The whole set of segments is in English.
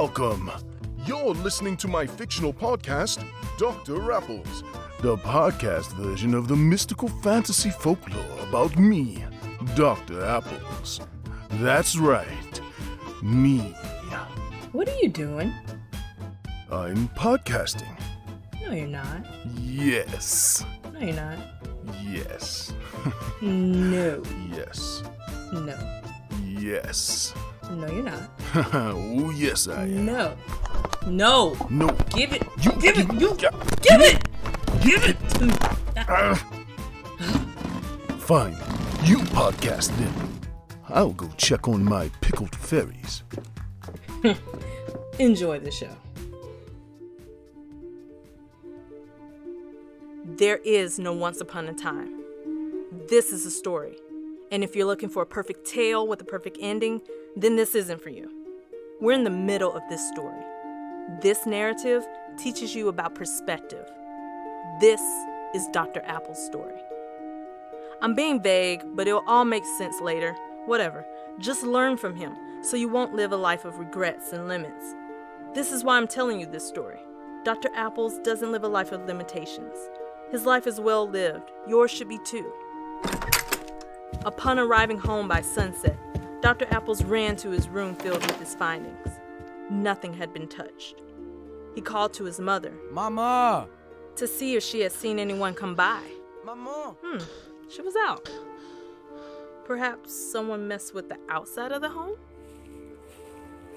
Welcome. You're listening to my fictional podcast, Dr. Apples, the podcast version of the mystical fantasy folklore about me, Dr. Apples. That's right, me. What are you doing? I'm podcasting. No, you're not. Yes. No, you're not. Yes. No. Yes. No. Yes. No, you're not. Oh, yes, I am. No. No. No. Give it. You give it. You Yeah. give it. Give it. Fine. You podcast then. I'll go check on my pickled fairies. Enjoy the show. There is no once upon a time. This is a story. And if you're looking for a perfect tale with a perfect ending, then this isn't for you. We're in the middle of this story. This narrative teaches you about perspective. This is Dr. Apple's story. I'm being vague, but it'll all make sense later. Whatever. Just learn from him so you won't live a life of regrets and limits. This is why I'm telling you this story. Dr. Apples doesn't live a life of limitations. His life is well lived. Yours should be too. Upon arriving home by sunset, Dr. Apples ran to his room filled with his findings. Nothing had been touched. He called to his mother, Mama! to see if she had seen anyone come by. Mama! She was out. Perhaps someone messed with the outside of the home?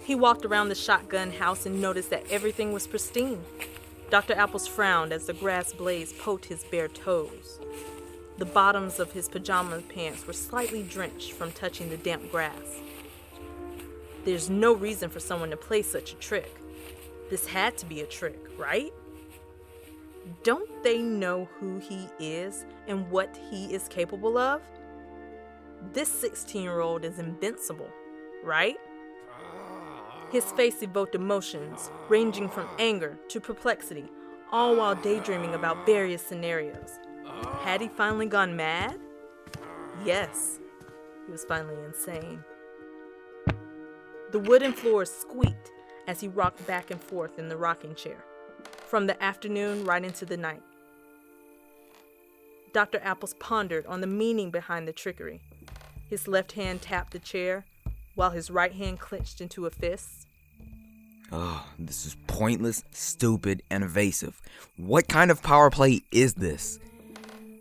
He walked around the shotgun house and noticed that everything was pristine. Dr. Apples frowned as the grass blades poked his bare toes. The bottoms of his pajama pants were slightly drenched from touching the damp grass. There's no reason for someone to play such a trick. This had to be a trick, right? Don't they know who he is and what he is capable of? This 16-year-old is invincible, right? His face evoked emotions ranging from anger to perplexity, all while daydreaming about various scenarios. Had he finally gone mad? Yes, he was finally insane. The wooden floor squeaked as he rocked back and forth in the rocking chair, from the afternoon right into the night. Dr. Apples pondered on the meaning behind the trickery. His left hand tapped the chair, while his right hand clenched into a fist. Oh, this is pointless, stupid, and evasive. What kind of power play is this?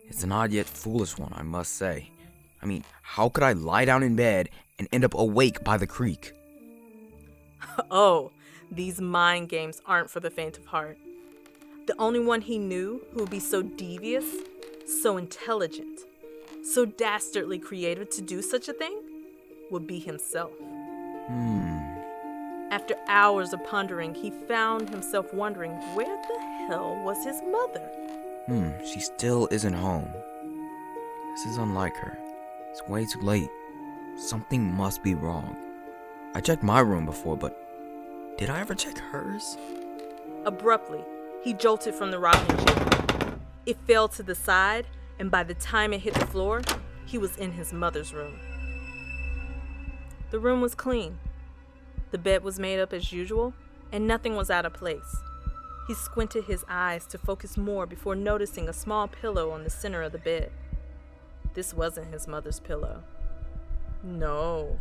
It's an odd yet foolish one, I must say. I mean, how could I lie down in bed and end up awake by the creek? Oh, these mind games aren't for the faint of heart. The only one he knew who would be so devious, so intelligent, so dastardly creative to do such a thing would be himself. After hours of pondering, he found himself wondering where the hell was his mother? She still isn't home. This is unlike her. It's way too late. Something must be wrong. I checked my room before, but did I ever check hers? Abruptly, he jolted from the rocking chair. It fell to the side, and by the time it hit the floor, he was in his mother's room. The room was clean. The bed was made up as usual, and nothing was out of place. He squinted his eyes to focus more before noticing a small pillow on the center of the bed. This wasn't his mother's pillow. No,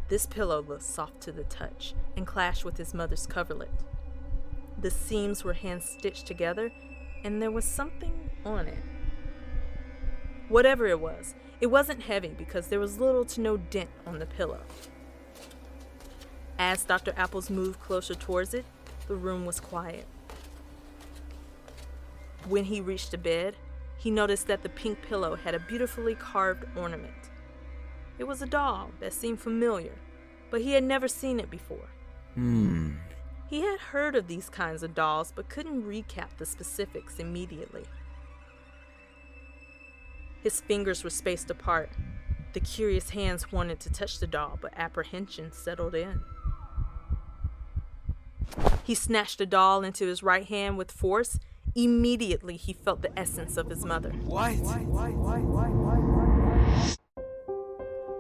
this pillow looked soft to the touch and clashed with his mother's coverlet. The seams were hand-stitched together, and there was something on it. Whatever it wasn't heavy because there was little to no dent on the pillow. As Dr. Apples moved closer towards it, the room was quiet. When he reached the bed, he noticed that the pink pillow had a beautifully carved ornament. It was a doll that seemed familiar, but he had never seen it before. He had heard of these kinds of dolls, but couldn't recap the specifics immediately. His fingers were spaced apart. The curious hands wanted to touch the doll, but apprehension settled in. He snatched the doll into his right hand with force. Immediately, he felt the essence of his mother. What?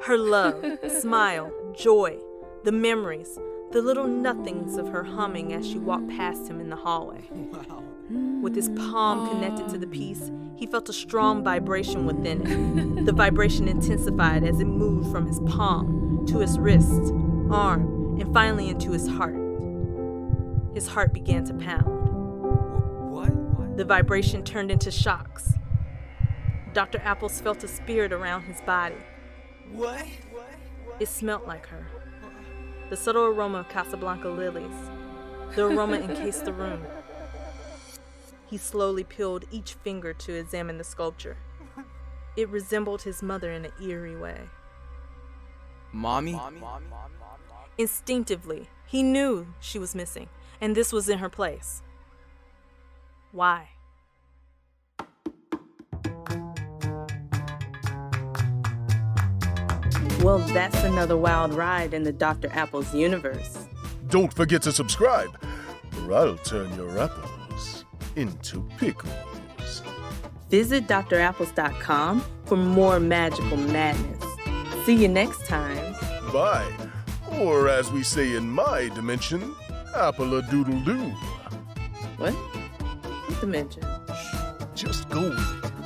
Her love, smile, joy, the memories, the little nothings of her humming as she walked past him in the hallway. Wow. With his palm connected to the piece, he felt a strong vibration within it. The vibration intensified as it moved from his palm to his wrist, arm, and finally into his heart. His heart began to pound. What? The vibration turned into shocks. Dr. Apples felt a spirit around his body. What? It smelt like her. The subtle aroma of Casablanca lilies. The aroma encased the room. He slowly peeled each finger to examine the sculpture. It resembled his mother in an eerie way. Mommy? Instinctively, he knew she was missing, and this was in her place. Why? Well, that's another wild ride in the Dr. Apples universe. Don't forget to subscribe, or I'll turn your apples into pickles. Visit drapples.com for more magical madness. See you next time. Bye. Or as we say in my dimension, apple-a-doodle-doo. What? What dimension? Just go with it.